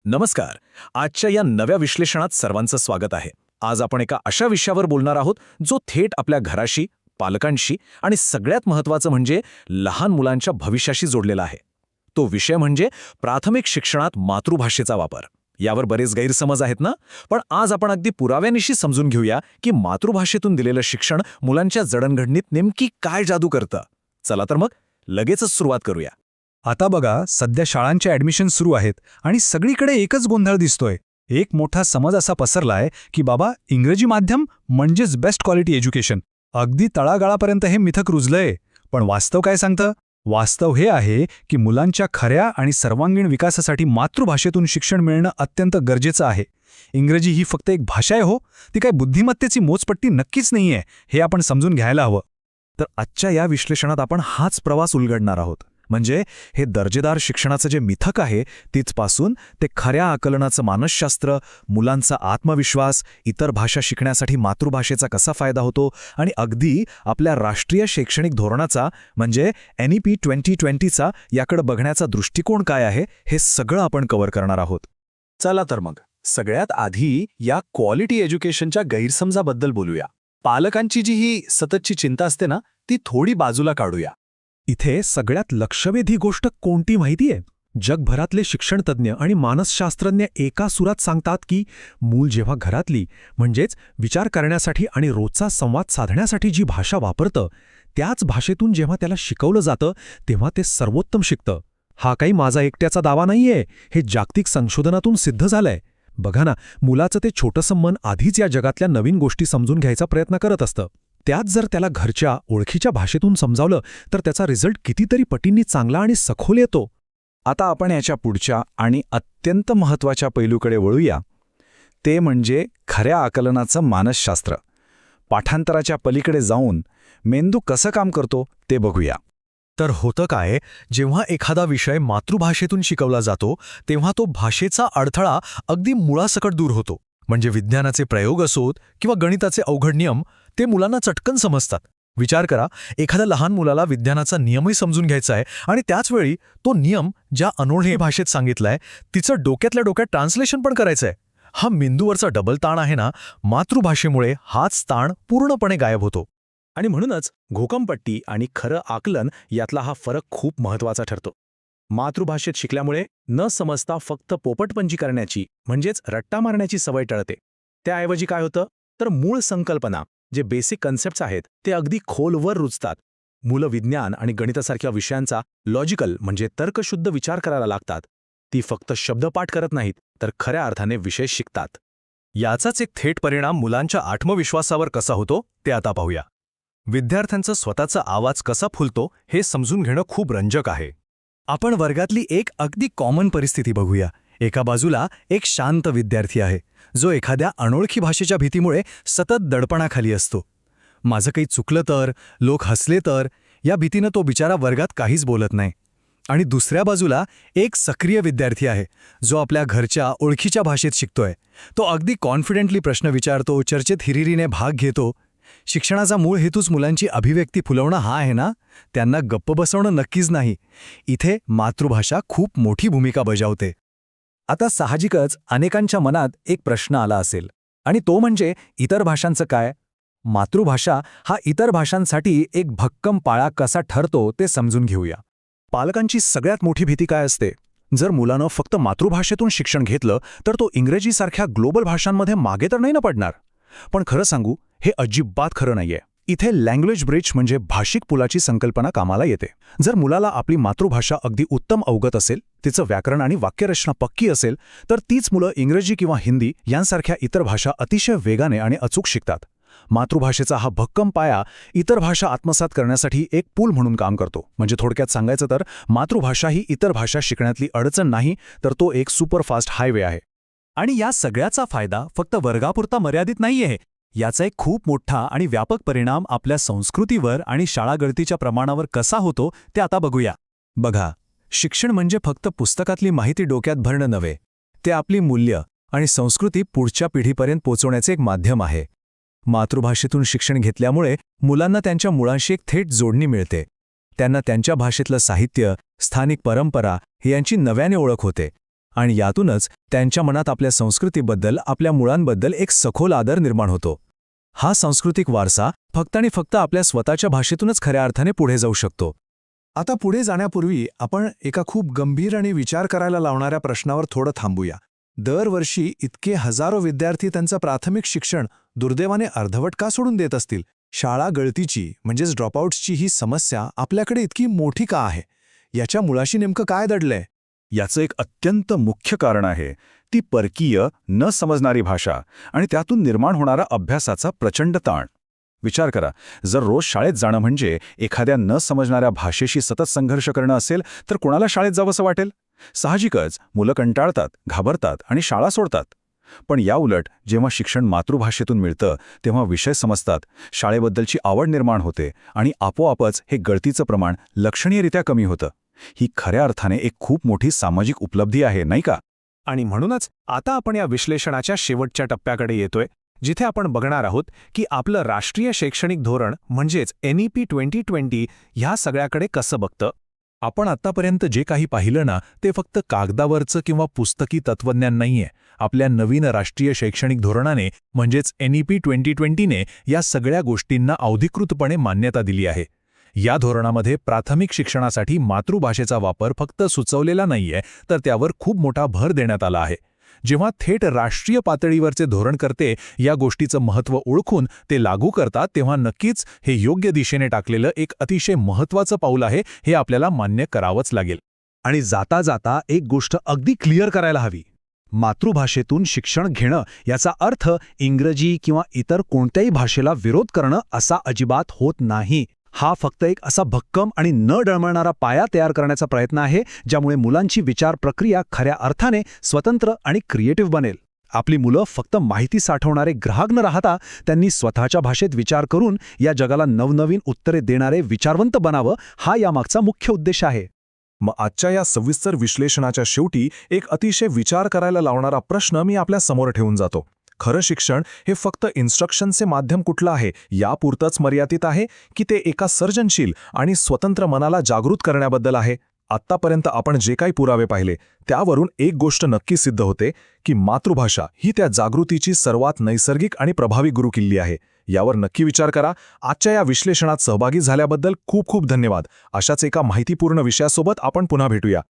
नमस्कार. आजच्या या नव्या विश्लेषणात सर्वांचं स्वागत आहे. आज आपण एका अशा विषयावर बोलणार आहोत जो थेट आपल्या घराशी, पालकांशी आणि सगळ्यात महत्त्वाचं म्हणजे लहान मुलांच्या भविष्याशी जोडलेला आहे. तो विषय म्हणजे प्राथमिक शिक्षणात मातृभाषेचा वापर. यावर बरेच गैरसमज आहेत ना, पण आज आपण अगदी पुराव्यानिशी समजून घेऊया की मातृभाषेतून दिलेलं शिक्षण मुलांच्या जडणघडणीत नेमकी काय जादू करतं. चला तर मग लगेचच सुरुवात करूया. आता बघा, सध्या शाळांचे ॲडमिशन सुरू आहेत आणि सगळीकडे एकच गोंधळ दिसतोय. एक मोठा समज असा पसरलाय की बाबा, इंग्रजी माध्यम म्हणजेच बेस्ट क्वालिटी एज्युकेशन. अगदी तळागाळापर्यंत हे मिथक रुजलंय. पण वास्तव काय सांगतं? वास्तव हे आहे की मुलांच्या खऱ्या आणि सर्वांगीण विकासासाठी मातृभाषेतून शिक्षण मिळणं अत्यंत गरजेचं आहे. इंग्रजी ही फक्त एक भाषा आहे हो, ती काय बुद्धिमत्तेची मोजपट्टी नक्कीच नाहीये, हे आपण समजून घ्यायला हवं. तर आजच्या या विश्लेषणात आपण हाच प्रवास उलगडणार आहोत. म्हणजे हे दर्जेदार शिक्षणाचं जे मिथक आहे तिथपासून ते खऱ्या आकलनाचं मानसशास्त्र, मुलांचा आत्मविश्वास, इतर भाषा शिकण्यासाठी मातृभाषेचा कसा फायदा होतो आणि अगदी आपल्या राष्ट्रीय शैक्षणिक धोरणाचा म्हणजे NEP 2020चा याकडे बघण्याचा दृष्टिकोन काय आहे हे सगळं आपण कव्हर करणार आहोत. चला तर मग सगळ्यात आधी या क्वालिटी एज्युकेशनच्या गैरसमजाबद्दल बोलूया. पालकांची जी ही सततची चिंता असते ना, ती थोडी बाजूला काढूया. इथे सगळ्यात लक्षवेधी गोष्ट कोणती माहितीये? जगभरातले शिक्षणतज्ञ आणि मानसशास्त्रज्ञ एका सुरात सांगतात की मूल जेव्हा घरातली म्हणजेच विचार करण्यासाठी आणि रोजचा संवाद साधण्यासाठी जी भाषा वापरतं त्याच भाषेतून जेव्हा त्याला शिकवलं जातं तेव्हा ते सर्वोत्तम शिकतं. हा काही माझा एकट्याचा दावा नाहीये, हे जागतिक संशोधनातून सिद्ध झालंय. बघा ना, मुलाचं ते छोटंसं मन आधीच या जगातल्या नवीन गोष्टी समजून घ्यायचा प्रयत्न करत असतं. त्यात जर त्याला घरच्या ओळखीच्या भाषेतून समजावलं तर त्याचा रिझल्ट कितीतरी पटींनी चांगला आणि सखोल येतो. आता आपण याच्या पुढच्या आणि अत्यंत महत्त्वाच्या पैलूकडे वळूया. ते म्हणजे खऱ्या आकलनाचं मानसशास्त्र. पाठांतराच्या पलीकडे जाऊन मेंदू कसं काम करतो ते बघूया. तर होतं काय, जेव्हा एखादा विषय मातृभाषेतून शिकवला जातो तेव्हा तो भाषेचा अडथळा अगदी मुळासकट दूर होतो. म्हणजे विज्ञानाचे प्रयोग असोत किंवा गणिताचे अवघड नियम, ते मुलांना चटकन समजतात. विचार करा, एखाद्या लहान मुलाला विज्ञानाचा नियमही समजून घ्यायचा आहे आणि त्याचवेळी तो नियम ज्या अनोळखी भाषेत सांगितलाय तिचं डोक्यातल्या डोक्यात ट्रान्सलेशन पण करायचंय. हा मेंदूवरचा डबल ताण आहे ना, मातृभाषेमुळे हाच ताण पूर्णपणे गायब होतो. आणि म्हणूनच घोकंपट्टी आणि खरं आकलन यातला हा फरक खूप महत्त्वाचा ठरतो. मातृभाषेत शिकल्यामुळे न समजता फक्त पोपटपंची करण्याची म्हणजेच रट्टा मारण्याची सवय टळते. त्याऐवजी काय होतं तर मूळ संकल्पना, जे बेसिक कन्सेप्ट्स आहेत ते अगदी खोलवर रुजतात. मुलं विज्ञान आणि गणितासारख्या विषयांचा लॉजिकल म्हणजे तर्कशुद्ध विचार करायला लागतात. ती फक्त शब्दपाठ करत नाहीत तर खऱ्या अर्थाने विषय शिकतात. याचाच एक थेट परिणाम मुलांच्या आत्मविश्वासावर कसा होतो ते आता पाहूया. विद्यार्थ्यांचा स्वतःचा आवाज कसा फुलतो हे समजून घेणं खूप रंजक आहे. आपण वर्गातली एक अगदी कॉमन परिस्थिती बघूया. एका बाजूला एक शांत विद्यार्थी आहे जो एखाद्या अनोळखी भाषेच्या भीतीमुळे सतत दडपणाखाली असतो. माझं काही चुकलं तर, लोक हसले तर, या भीतीनं तो बिचारा वर्गात काहीच बोलत नाही. आणि दुसऱ्या बाजूला एक सक्रिय विद्यार्थी आहे जो आपल्या घरच्या ओळखीच्या भाषेत शिकतोय. तो अगदी कॉन्फिडेंटली प्रश्न विचारतो, चर्चेत हिरिरीने भाग घेतो. शिक्षणाचा मूळ हेतूच मुलांची अभिव्यक्ती फुलवणं हा आहे ना, त्यांना गप्प बसवणं नक्कीच नाही. इथे मातृभाषा खूप मोठी भूमिका बजावते. आता साहजिकच अनेकांच्या मनात एक प्रश्न आला असेल आणि तो म्हणजे इतर भाषांचं काय? मातृभाषा हा इतर भाषांसाठी एक भक्कम पाळा कसा ठरतो ते समजून घेऊया. पालकांची सगळ्यात मोठी भीती काय असते? जर मुलानं फक्त मातृभाषेतून शिक्षण घेतलं तर तो इंग्रजीसारख्या ग्लोबल भाषांमध्ये मागे तर नाही ना पडणार. पण खरं सांगू, हे अजिबात खरं नाहीये. इथे लँग्वेज ब्रिज म्हणजे भाषिक पुलाची संकल्पना कामाला येते. जर मुलाला आपली मातृभाषा अगदी उत्तम अवगत असेल, तिचं व्याकरण आणि वाक्यरचना पक्की असेल, तर तीच मुलं इंग्रजी किंवा हिंदी यांसारख्या इतर भाषा अतिशय वेगाने आणि अचूक शिकतात. मातृभाषेचा हा भक्कम पाया इतर भाषा आत्मसात करण्यासाठी एक पूल म्हणून काम करतो. म्हणजे थोडक्यात सांगायचं तर मातृभाषा ही इतर भाषा शिकण्यातली अडचण नाही, तर तो एक सुपरफास्ट हायवे आहे. आणि या सगळ्याचा फायदा फक्त वर्गापुरता मर्यादित नाहीये. याचा एक खूप मोठा आणि व्यापक परिणाम आपल्या संस्कृतीवर आणि शाळागळतीच्या प्रमाणावर कसा होतो ते आता बघूया. बघा, शिक्षण म्हणजे फक्त पुस्तकातली माहिती डोक्यात भरणं नव्हे, ते आपली मूल्य आणि संस्कृती पुढच्या पिढीपर्यंत पोहोचवण्याचे एक माध्यम आहे. मातृभाषेतून शिक्षण घेतल्यामुळे मुलांना त्यांच्या मुळांशी एक थेट जोडणी मिळते. त्यांना त्यांच्या भाषेतलं साहित्य, स्थानिक परंपरा यांची नव्याने ओळख होते आणि यातूनच त्यांच्या मनात आपल्या संस्कृतीबद्दल, आपल्या मुळांबद्दल एक सखोल आदर निर्माण होतो. हा सांस्कृतिक वारसा फक्त आणि फक्त आपल्या स्वतःच्या भाषेतूनच खऱ्या अर्थाने पुढे जाऊ शकतो. आता पुढे जाण्यापूर्वी आपण एका खूप गंभीर आणि विचार करायला लावणाऱ्या प्रश्नावर थोडं थांबूया. दरवर्षी इतके हजारो विद्यार्थी त्यांचं प्राथमिक शिक्षण दुर्दैवाने अर्धवट का सोडून देत असतील? शाळा गळतीची म्हणजेच ड्रॉपआउट्सची ही समस्या आपल्याकडे इतकी मोठी का आहे? याच्या मुळाशी नेमकं काय दडलंय? याचं एक अत्यंत मुख्य कारण आहे ती परकीय, न समजणारी भाषा आणि त्यातून निर्माण होणारा अभ्यासाचा प्रचंड ताण. विचार करा, जर रोज शाळेत जाणं म्हणजे एखाद्या न समजणाऱ्या भाषेशी सतत संघर्ष करणं असेल तर कोणाला शाळेत जावंसं वाटेल? साहजिकच मुलं कंटाळतात, घाबरतात आणि शाळा सोडतात. पण याउलट जेव्हा शिक्षण मातृभाषेतून मिळतं तेव्हा विषय समजतात, शाळेबद्दलची आवड निर्माण होते आणि आपोआपच हे गळतीचं प्रमाण लक्षणीयरित्या कमी होतं. ही खऱ्या अर्थाने एक खूप मोठी सामाजिक उपलब्धी आहे, नाही का? आणि म्हणूनच आता आपण या विश्लेषणाच्या शेवटच्या टप्प्याकडे येतोय, जिथे आपण बघणार आहोत की आपलं राष्ट्रीय शैक्षणिक धोरण म्हणजेच NEP 2020 ह्या सगळ्याकडे कसं बघतं. आपण आत्तापर्यंत जे काही पाहिलं ना ते फक्त कागदावरचं किंवा पुस्तकी तत्वज्ञान नाहीये. आपल्या नवीन राष्ट्रीय शैक्षणिक धोरणाने म्हणजेच NEP 2020ने या सगळ्या गोष्टींना औधिकृतपणे मान्यता दिली आहे. या धोरणामध्ये प्राथमिक शिक्षणासाठी मातृभाषेचा वापर फक्त सुचवलेला नाहीये, तर त्यावर खूप मोठा भर देण्यात आला आहे. जेव्हा थेट राष्ट्रीय पातळीवरचे धोरणकर्ते या गोष्टीचं महत्त्व ओळखून ते लागू करतात तेव्हा नक्कीच हे योग्य दिशेने टाकलेलं एक अतिशय महत्त्वाचं पाऊल आहे, हे आपल्याला मान्य करावंच लागेल. आणि जाता जाता एक गोष्ट अगदी क्लिअर करायला हवी. मातृभाषेतून शिक्षण घेणं याचा अर्थ इंग्रजी किंवा इतर कोणत्याही भाषेला विरोध करणं असा अजिबात होत नाही. हा फक्त एक असा भक्कम आणि न डळमळणारा पाया तयार करण्याचा प्रयत्न आहे ज्यामुळे मुलांची विचार प्रक्रिया खऱ्या अर्थाने स्वतंत्र आणि क्रिएटिव्ह बनेल. आपली मुलं फक्त माहिती साठवणारे ग्राहक न राहता त्यांनी स्वतःच्या भाषेत विचार करून या जगाला नवनवीन उत्तरे देणारे विचारवंत बनावं, हा यामागचा मुख्य उद्देश आहे. मग आजच्या या सविस्तर विश्लेषणाच्या शेवटी एक अतिशय विचार करायला लावणारा प्रश्न मी आपल्या समोर ठेवून जातो. खरं शिक्षण हे फक्त इन्स्ट्रक्शनचे माध्यम कुठलं आहे यापुरतंच मर्यादित आहे की ते एका सर्जनशील आणि स्वतंत्र मनाला जागृत करण्याबद्दल आहे? आत्तापर्यंत आपण जे काही पुरावे पाहिले त्यावरून एक गोष्ट नक्की सिद्ध होते की मातृभाषा ही त्या जागृतीची सर्वात नैसर्गिक आणि प्रभावी गुरुकिल्ली आहे. यावर नक्की विचार करा. आजच्या या विश्लेषणात सहभागी झाल्याबद्दल खूप खूप धन्यवाद. अशाच एका माहितीपूर्ण विषयासोबत आपण पुन्हा भेटूया.